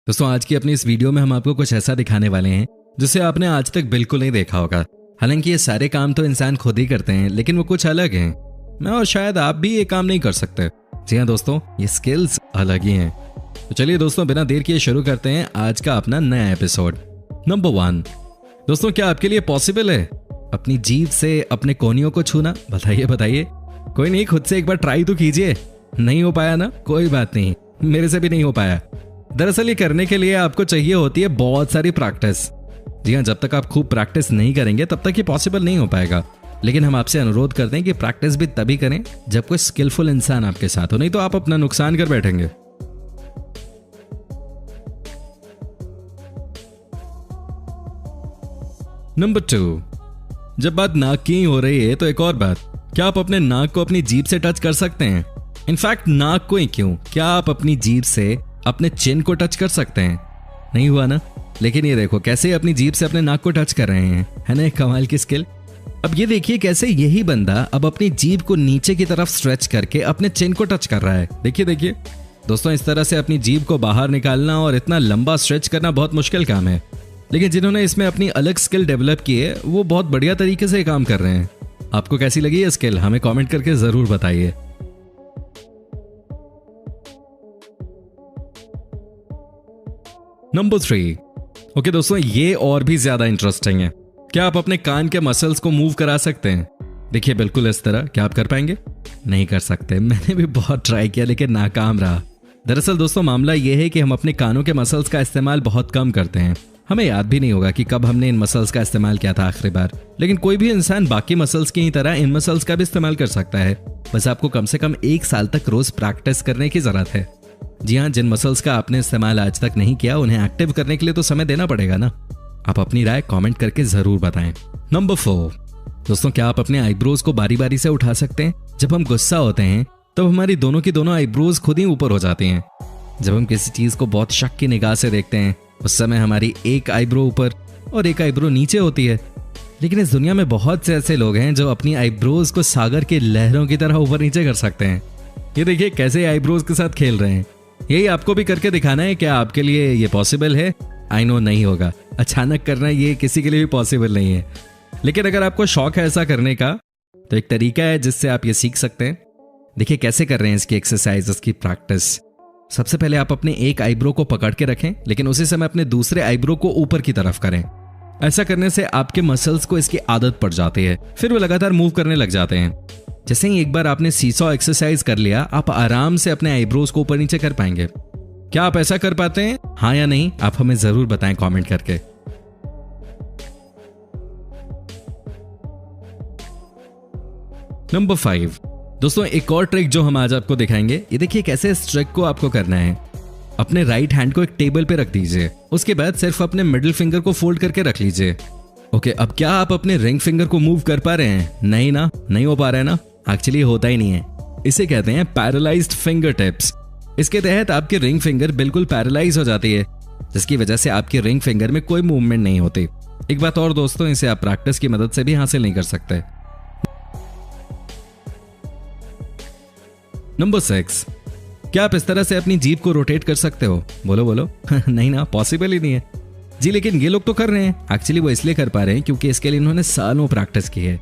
दोस्तों आज की अपनी इस वीडियो में हम आपको कुछ ऐसा दिखाने वाले हैं जिसे आपने आज तक बिल्कुल नहीं देखा होगा। हालांकि ये सारे काम तो इंसान खुद ही करते हैं, लेकिन वो कुछ अलग हैं। मैं और शायद आप भी ये काम नहीं कर सकते। जी हाँ दोस्तों, ये स्किल्स अलग ही हैं। तो चलिए दोस्तों, बिना देर किए शुरू करते हैं आज का अपना नया एपिसोड। नंबर 1, दोस्तों क्या आपके लिए पॉसिबल है अपनी जीभ से अपने कोहनियों को छूना? बताइए बताइए। कोई नहीं, खुद से एक बार ट्राई तो कीजिए। नहीं हो पाया ना, कोई बात नहीं, मेरे से भी नहीं हो पाया। दरअसल ये करने के लिए आपको चाहिए होती है बहुत सारी प्रैक्टिस। जी हाँ, जब तक आप खूब प्रैक्टिस नहीं करेंगे तब तक ये पॉसिबल नहीं हो पाएगा। लेकिन हम आपसे अनुरोध करते हैं कि प्रैक्टिस भी तभी करें जब कोई स्किलफुल इंसान आपके साथ हो, नहीं तो आप अपना नुकसान कर बैठेंगे। नंबर 2, जब बात नाक की हो रही है तो एक और बात, क्या आप अपने नाक को अपनी जीभ से टच कर सकते हैं? इनफैक्ट नाक को ही क्यों, क्या आप अपनी जीभ से अपने चिन को टच कर सकते हैं? नहीं हुआ ना? लेकिन ये देखो कैसे अपनी जीभ से अपने नाक को टच कर रहे हैं, है ना? कमाल की स्किल। अब ये देखिए कैसे यही बंदा अब अपनी जीभ को नीचे की तरफ स्ट्रेच करके अपने चिन को टच कर रहा है। देखिए देखिए दोस्तों, इस तरह से अपनी जीभ को बाहर निकालना और इतना लंबा स्ट्रेच करना बहुत मुश्किल काम है। लेकिन जिन्होंने इसमें अपनी अलग स्किल डेवलप की है वो बहुत बढ़िया तरीके से काम कर रहे हैं। आपको कैसी लगी ये स्किल, हमें कमेंट करके जरूर बताइए। नंबर 3, ओके दोस्तों, ये और भी ज्यादा इंटरेस्टिंग है। क्या आप अपने कान के मसल्स को मूव करा सकते हैं? देखिए बिल्कुल इस तरह। क्या आप कर पाएंगे? नहीं कर सकते। मैंने भी बहुत ट्राई किया लेकिन नाकाम रहा। दरअसल दोस्तों मामला यह है कि हम अपने कानों के मसल्स का इस्तेमाल बहुत कम करते हैं। हमें याद भी नहीं होगा कि कब हमने इन मसल्स का इस्तेमाल किया था आखिरी बार। लेकिन कोई भी इंसान बाकी मसल्स की ही तरह इन मसल्स का भी इस्तेमाल कर सकता है। बस आपको कम से कम 1 साल तक रोज प्रैक्टिस करने की जरूरत है। जी हाँ, जिन मसल्स का आपने इस्तेमाल आज तक नहीं किया उन्हें एक्टिव करने के लिए तो समय देना पड़ेगा ना। आप अपनी राय कमेंट करके जरूर बताएं। नंबर 4, दोस्तों क्या आप अपने आईब्रोज को बारी बारी से उठा सकते हैं? जब हम गुस्सा होते हैं तब हमारी दोनों की दोनों आईब्रोज खुद ही ऊपर हो जाती हैं। जब हम किसी चीज को बहुत शक की निगाह से देखते हैं उस समय हमारी एक आईब्रो ऊपर और एक आईब्रो नीचे होती है। लेकिन इस दुनिया में बहुत से ऐसे लोग हैं जो अपनी आईब्रोज को सागर की लहरों की तरह ऊपर नीचे कर सकते हैं। ये देखिए कैसे आईब्रोज के साथ खेल रहे हैं। यही आपको भी करके दिखाना है। क्या आपके लिए ये पॉसिबल है? आई नो नहीं होगा, अचानक करना ये किसी के लिए भी पॉसिबल नहीं है। लेकिन अगर आपको शौक है ऐसा करने का तो एक तरीका है जिससे आप ये सीख सकते हैं। देखिए कैसे कर रहे हैं इसकी एक्सरसाइज, इसकी प्रैक्टिस। सबसे पहले आप अपने एक आईब्रो को पकड़ के रखें, लेकिन उसी समय अपने दूसरे आईब्रो को ऊपर की तरफ करें। ऐसा करने से आपके मसल्स को इसकी आदत पड़ जाती है, फिर वो लगातार मूव करने लग जाते हैं। जैसे ही एक बार आपने सीसॉ एक्सरसाइज कर लिया, आप आराम से अपने आईब्रोज को ऊपर नीचे कर पाएंगे। क्या आप ऐसा कर पाते हैं? हाँ या नहीं, आप हमें जरूर बताएं कमेंट करके। नंबर 5, दोस्तों एक और ट्रिक जो हम आज आपको दिखाएंगे। ये देखिए कैसे इस ट्रिक को आपको करना है। अपने राइट हैंड को एक टेबल पे रख दीजिए, उसके बाद सिर्फ अपने मिडिल फिंगर को फोल्ड करके रख लीजिए। ओके, अब क्या आप अपने रिंग फिंगर को मूव कर पा रहे हैं? नहीं ना, नहीं हो पा रहा है ना। एक्चुअली होता ही नहीं है। इसे कहते हैं पैरालाइज्ड फिंगर टिप्स। इसके तहत आपकी रिंग फिंगर बिल्कुल पैरालाइज हो जाती है, जिसकी वजह से आपकी रिंग फिंगर में कोई मूवमेंट नहीं होती। एक बात और दोस्तों, इसे आप प्रैक्टिस की मदद से भी हासिल नहीं कर सकते। नंबर 6, क्या आप इस तरह से अपनी जीभ को रोटेट कर सकते हो? बोलो बोलो। नहीं ना, पॉसिबल ही नहीं है। जी लेकिन ये लोग तो कर रहे हैं। एक्चुअली वो इसलिए कर पा रहे हैं क्योंकि इसके लिए इन्होंने सालों प्रैक्टिस की है।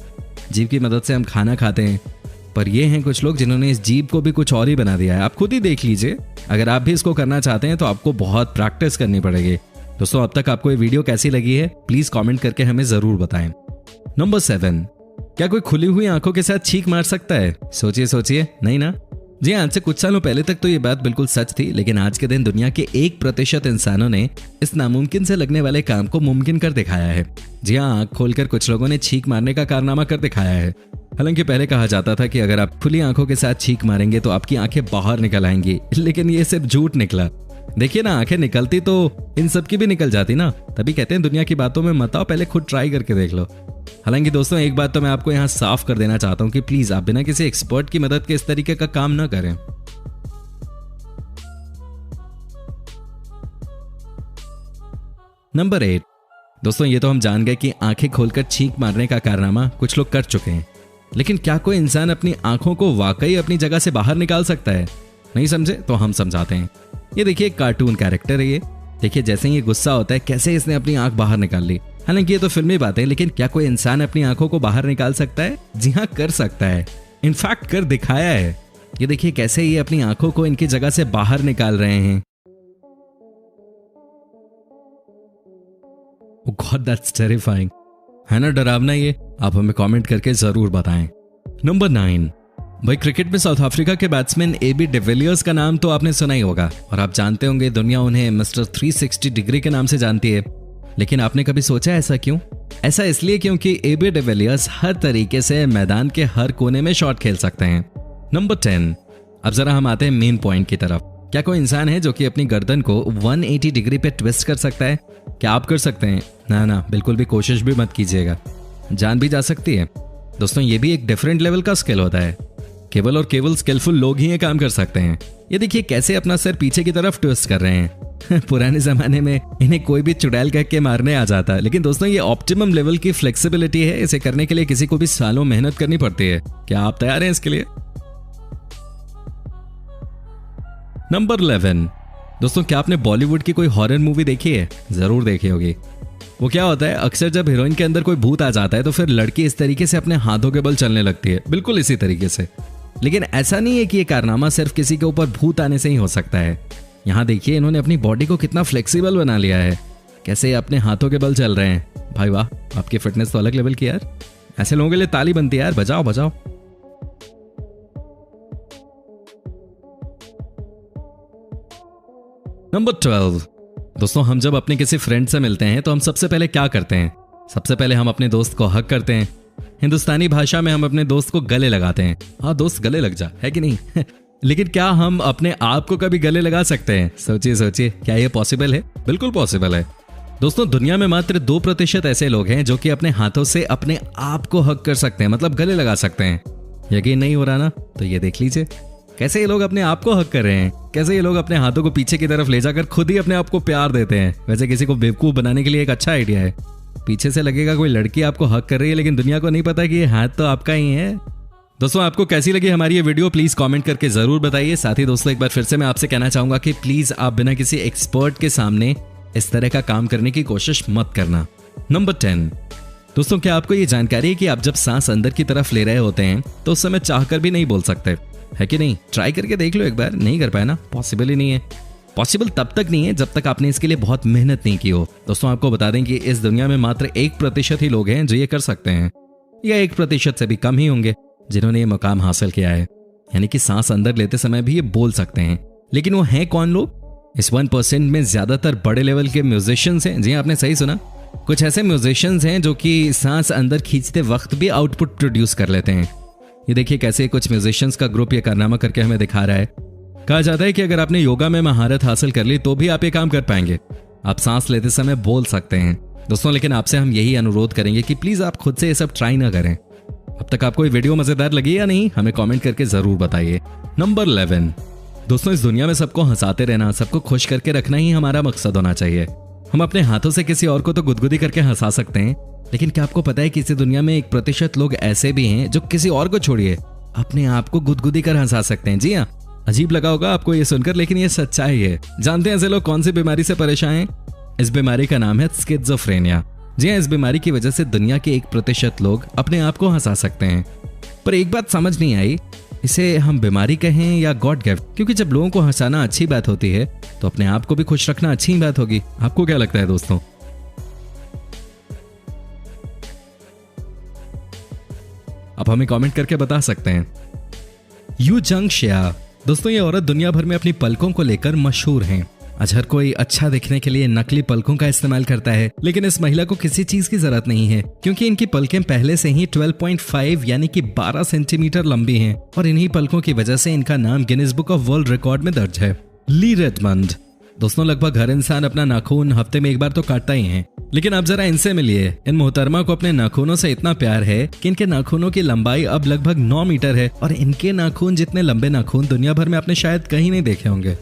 जीभ की मदद से हम खाना खाते हैं, पर ये हैं कुछ लोग जिन्होंने इस जीभ को भी कुछ और ही बना दिया है। आप खुद ही देख लीजिए। अगर आप भी इसको करना चाहते हैं तो आपको बहुत प्रैक्टिस करनी पड़ेगी। दोस्तों अब तक आपको ये वीडियो कैसी लगी है प्लीज कमेंट करके हमें जरूर बताएं। नंबर 7, क्या कोई खुली हुई आंखों के साथ छींक मार सकता है? सोचिए सोचिए। नहीं ना। जी आज से कुछ सालों पहले तक तो ये बात बिल्कुल सच थी, लेकिन आज के दिन दुनिया के 1% इंसानों ने इस नामुमकिन से लगने वाले काम को मुमकिन कर दिखाया है। जी हाँ, आंख खोलकर कुछ लोगों ने छींक मारने का कारनामा कर दिखाया है। हालांकि पहले कहा जाता था कि अगर आप खुली आंखों के साथ छींक मारेंगे तो आपकी आंखें बाहर निकल आएंगी, लेकिन ये सिर्फ झूठ निकला। देखिए ना, आंखें निकलती तो इन सब की भी निकल जाती ना। तभी कहते हैं दुनिया की बातों में मत आओ, पहले खुद ट्राई करके देख लो। हालांकि दोस्तों एक बात तो मैं आपको यहाँ साफ कर देना चाहता हूँ कि प्लीज आप बिना किसी एक्सपर्ट की मदद के इस तरीके का काम ना करें। नंबर 8, दोस्तों ये तो हम जान गए कि आंखें खोलकर छींक मारने का कारनामा कुछ लोग कर चुके हैं, लेकिन क्या कोई इंसान अपनी आंखों को वाकई अपनी जगह से बाहर निकाल सकता है? नहीं समझे तो हम समझाते हैं। ये देखिए एक कार्टून कैरेक्टर है, ये देखिए जैसे ही ये गुस्सा होता है कैसे इसने अपनी आंख बाहर निकाल ली। हालांकि ये तो फिल्मी बात है, लेकिन क्या कोई इंसान अपनी आंखों को बाहर निकाल सकता है? जी हाँ, कर सकता है, इनफैक्ट कर दिखाया है। ये देखिए कैसे ये अपनी आंखों को इनकी जगह से बाहर निकाल रहे हैं। गॉड दैट्स टेरिफाइंग, है ना डरावना ये? आप हमें कमेंट करके जरूर बताएं। नंबर 9, भाई क्रिकेट में साउथ अफ्रीका के बैट्समैन AB डिविलियर्स का नाम तो आपने सुना ही होगा और आप जानते होंगे दुनिया उन्हें मिस्टर 360 डिग्री के नाम से जानती है। लेकिन आपने कभी सोचा ऐसा क्यों? ऐसा इसलिए क्योंकि AB डिविलियर्स हर तरीके से मैदान के हर कोने में शॉट खेल सकते हैं। नंबर 10, अब जरा हम आते हैं मेन पॉइंट की तरफ। क्या कोई इंसान है जो कि अपनी गर्दन को 180 डिग्री पे ट्विस्ट कर सकता है? क्या आप कर सकते हैं? ना, बिल्कुल भी कोशिश भी मत कीजिएगा, जान भी जा सकती है। दोस्तों ये भी एक डिफरेंट लेवल का स्किल होता है, केवल और केवल स्किलफुल लोग ही ये काम कर सकते हैं। ये देखिए कैसे अपना सर पीछे की तरफ ट्विस्ट कर रहे हैं। पुराने जमाने में इन्हें कोई भी चुड़ैल कह के मारने आ जाता, लेकिन दोस्तों ये ऑप्टिमम लेवल की फ्लेक्सिबिलिटी है। इसे करने के लिए किसी को भी सालों मेहनत करनी पड़ती है। क्या आप तैयार हैं इसके लिए? नंबर 11, दोस्तों क्या आपने बॉलीवुड की कोई हॉरर मूवी देखी है? जरूर देखी होगी। वो क्या होता है, अक्सर जब हीरोइन के अंदर कोई भूत आ जाता है तो फिर लड़की इस तरीके से अपने हाथों के बल चलने लगती है, बिल्कुल इसी तरीके से। लेकिन ऐसा नहीं है कि ये कारनामा सिर्फ किसी के ऊपर भूत आने से ही हो सकता है। यहाँ देखिए इन्होंने अपनी बॉडी को कितना फ्लेक्सिबल बना लिया है, कैसे अपने हाथों के बल चल रहे हैं। भाई वाह, आपकी फिटनेस तो अलग लेवल की यार। ऐसे लोगों के लिए ताली बनती है यार, बजाओ बजाओ। नंबर 12, दोस्तों हम जब अपने किसी फ्रेंड से मिलते हैं तो हम सबसे पहले क्या करते हैं? सबसे पहले हम अपने दोस्त को हग करते हैं। हिंदुस्तानी भाषा में हम अपने दोस्त को गले लगाते हैं। हाँ दोस्त गले लग जा, है कि नहीं? लेकिन क्या हम अपने आप को कभी गले लगा सकते हैं? सोचिए, क्या ये पॉसिबल है? बिल्कुल पॉसिबल है। दोस्तों दुनिया में मात्र 2% ऐसे लोग हैं जो कि अपने हाथों से अपने आप को हग कर सकते हैं, मतलब गले लगा सकते हैं। यकीन नहीं हो रहा ना? तो ये देख लीजिए कैसे ये लोग अपने आप को हक कर रहे हैं, कैसे ये लोग अपने हाथों को पीछे की तरफ ले जाकर खुद ही अपने आप को प्यार देते हैं। वैसे किसी को बेवकूफ बनाने के लिए एक अच्छा आइडिया है। पीछे से लगेगा कोई लड़की आपको हक कर रही है, लेकिन दुनिया को नहीं पता कि ये हाथ तो आपका ही है। दोस्तों आपको कैसी लगी हमारी ये वीडियो प्लीज कमेंट करके जरूर बताइए। साथ ही दोस्तों एक बार फिर से मैं आपसे कहना चाहूंगा कि प्लीज आप बिना किसी एक्सपर्ट के सामने इस तरह का काम करने की कोशिश मत करना। नंबर 10, दोस्तों क्या आपको ये जानकारी है कि आप जब सांस अंदर की तरफ ले रहे होते हैं तो उस समय चाहकर भी नहीं बोल सकते, है कि नहीं? ट्राई करके देख लो एक बार। नहीं कर पाए ना? पॉसिबल ही नहीं है। पॉसिबल तब तक नहीं है जब तक आपने इसके लिए बहुत मेहनत नहीं की हो। दोस्तों आपको बता दें कि इस दुनिया में मात्र 1% ही लोग हैं जो ये कर सकते हैं, या 1% से भी कम ही होंगे जिन्होंने ये मुकाम हासिल किया है, यानी कि सांस अंदर लेते समय भी ये बोल सकते हैं। लेकिन वो हैं कौन लोग? इस 1% में ज्यादातर बड़े लेवल के म्यूजिशियंस हैं। जी आपने सही सुना, कुछ ऐसे म्यूजिशियंस हैं जो कि सांस अंदर खींचते वक्त भी आउटपुट प्रोड्यूस कर लेते हैं। ये देखिए कैसे कुछ म्यूजिशियंस का ग्रुप ये कारनामा करके हमें दिखा रहा है। कहा जाता है कि अगर आपने योगा में महारत हासिल कर ली तो भी आप ये काम कर पाएंगे। आप सांस लेते समय बोल सकते हैं दोस्तों, लेकिन आपसे हम यही अनुरोध करेंगे कि प्लीज आप खुद से ये सब ट्राई ना करें। अब तक आपको ये वीडियो मजेदार लगी या नहीं, हमें कमेंट करके जरूर बताइए। नंबर 11, दोस्तों इस दुनिया में सबको हंसाते रहना, सबको खुश करके रखना ही हमारा मकसद होना चाहिए। हम अपने हाथों से किसी और को तो गुदगुदी करके हंसा सकते हैं, लेकिन क्या आपको पता है कि इस दुनिया में 1% लोग ऐसे भी हैं जो किसी और को छोड़िए अपने आप को गुदगुदी कर हंसा सकते हैं। जी हाँ, अजीब लगा होगा आपको ये सुनकर, लेकिन ये सच्चाई है। जानते हैं ऐसे लोग कौन सी बीमारी से परेशान हैं? इस बीमारी का नाम है स्किज़ोफ्रेनिया। जी हाँ, इस बीमारी की वजह से दुनिया के 1% लोग अपने आप को हंसा सकते हैं। पर एक बात समझ नहीं आई, इसे हम बीमारी कहें या गॉड गिफ्ट? क्योंकि जब लोगों को हंसाना अच्छी बात होती है तो अपने आप को भी खुश रखना अच्छी बात होगी। आपको क्या लगता है दोस्तों? आप हमें कमेंट करके बता सकते हैं। यू जंग शिया, दोस्तों ये औरत दुनिया भर में अपनी पलकों को लेकर मशहूर हैं। आज हर कोई अच्छा दिखने के लिए नकली पलकों का इस्तेमाल करता है, लेकिन इस महिला को किसी चीज की जरूरत नहीं है, क्योंकि इनकी पलकें पहले से ही 12.5 यानी कि 12 सेंटीमीटर लंबी हैं और इन्हीं पलकों की वजह से इनका नाम Guinness book of world record में दर्ज है। ली रेडमंड, दोस्तों लगभग हर इंसान अपना नाखून हफ्ते में एक बार तो काटता ही है, लेकिन अब जरा इनसे मिलिए। इन मोहतरमा को अपने नाखूनों से इतना प्यार है कि इनके नाखूनों की लंबाई अब लगभग 9 मीटर है और इनके नाखून जितने लंबे नाखून दुनिया भर में आपने शायद कहीं नहीं देखे होंगे।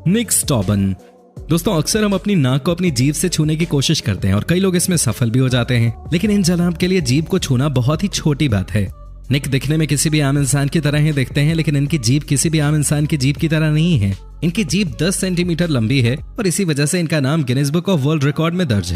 निक स्टॉबन, दोस्तों अक्सर हम अपनी नाक को अपनी जीभ से छूने की कोशिश करते हैं और कई लोग इसमें सफल भी हो जाते हैं, लेकिन इन जनाब के लिए जीभ को छूना बहुत ही छोटी बात है। निक दिखने में किसी भी आम इंसान की तरह ही दिखते हैं, लेकिन इनकी जीभ किसी भी आम इंसान की जीभ की तरह नहीं है। इनकी जीभ 10 सेंटीमीटर लंबी है और इसी वजह से इनका नाम Guinness book of world record में दर्ज है।